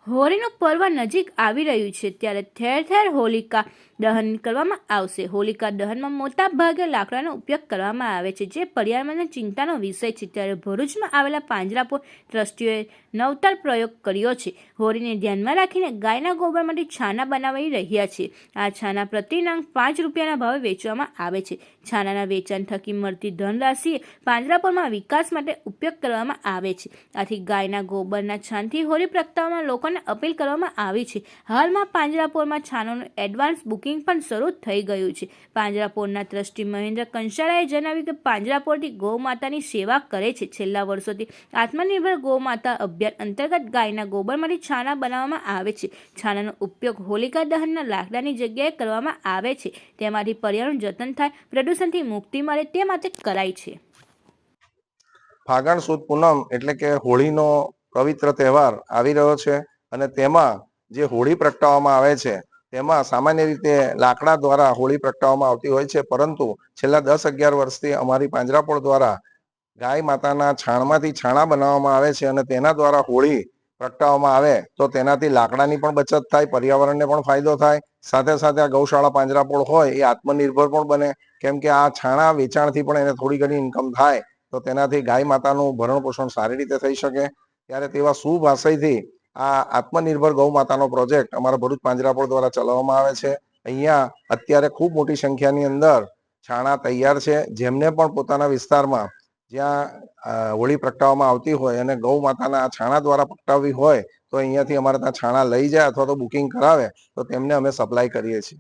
હોળીનું પર્વ નજીક આવી રહ્યું છે ત્યારે ઠેર ઠેર હોલિકા દહન કરવામાં આવશે. હોલિકા દહનમાં મોટા ભાગે લાકડાનો ઉપયોગ કરવામાં આવે છે, જે પર્યાવરણની ચિંતાનો વિષય છે. ત્યારે ભરૂચમાં આવેલા પાંજરાપોળ ટ્રસ્ટીઓએ નવતર પ્રયોગ કર્યો છે. હોળીને ધ્યાનમાં રાખીને ગાયના ગોબરમાંથી છાના બનાવી રહ્યા છે. આ છાના પ્રતિ નંગ 5 રૂપિયાના ભાવે વેચવામાં આવે છે. છાનાના વેચાણ થકી મળતી ધનરાશિએ પાંજરાપોળમાં વિકાસ માટે ઉપયોગ કરવામાં આવે છે. આથી ગાયના ગોબરના છાણથી હોળી પ્રગટાવવામાં લોકોને અપીલ કરવામાં આવી છે. હાલમાં પાંજરાપોળમાં છાનાનું એડવાન્સ બુકિંગ પણ શરૂ થઈ ગયું છે. પાંજરાપોળના ટ્રસ્ટી મહેન્દ્ર કંસારાએ જણાવ્યું કે પાંજરાપોળથી ગૌ માતાની સેવા કરે છે. છેલ્લા વર્ષોથી આત્મનિર્ભર ગૌ માતા અભિયાન અંતર્ગત ગાયના ગોબરમાંથી છાના બનાવવામાં આવે છે. છાનાનો ઉપયોગ હોલિકા દહનના લાકડાની જગ્યાએ કરવામાં આવે છે. તેમાંથી પર્યાવરણ જતન થાય, પ્રદૂષણથી મુક્તિ મળે તે માટે કરાય છે. ફાગણ સુદ પૂનમ એટલે કે હોળીનો પવિત્ર તહેવાર આવી રહ્યો છે અને તેમાં જે હોળી પ્રગટાવવામાં આવે છે તેમાં સામાન્ય રીતે લાકડા દ્વારા હોળી પ્રગટાવવામાં આવતી હોય છે, પરંતુ છેલ્લા 10-11 વર્ષથી અમારી પાંજરાપોળ દ્વારા ગાય માતાના છાણમાંથી છાણા બનાવવામાં આવે છે અને તેના દ્વારા હોળી પ્રગટાવવામાં આવે તો તેનાથી લાકડાની પણ બચત થાય, પર્યાવરણને પણ ફાયદો થાય, સાથે સાથે આ ગૌશાળા પાંજરાપોળ હોય એ આત્મનિર્ભર પણ બને, કેમ કે આ છાણા વેચાણથી પણ એને થોડી ઘણી ઇન્કમ થાય તો તેનાથી ગાય માતાનું ભરણ પોષણ સારી રીતે થઈ શકે. ત્યારે તેવા શુભ આશયથી આ આત્મનિર્ભર ગૌ માતાનો પ્રોજેક્ટ અમારા ભરૂચ પાંજરાપોળ દ્વારા ચલાવવામાં આવે છે. અહીંયા અત્યારે ખૂબ મોટી સંખ્યાની અંદર છાણા તૈયાર છે. જેમને પણ પોતાના વિસ્તારમાં જ્યાં હોળી પ્રગટાવવામાં આવતી હોય અને ગૌ માતાના છાણા દ્વારા પ્રગટાવવી હોય તો અહીંયાથી અમારે ત્યાં છાણા લઈ જાય અથવા તો બુકિંગ કરાવે તો તેમને અમે સપ્લાય કરીએ છીએ.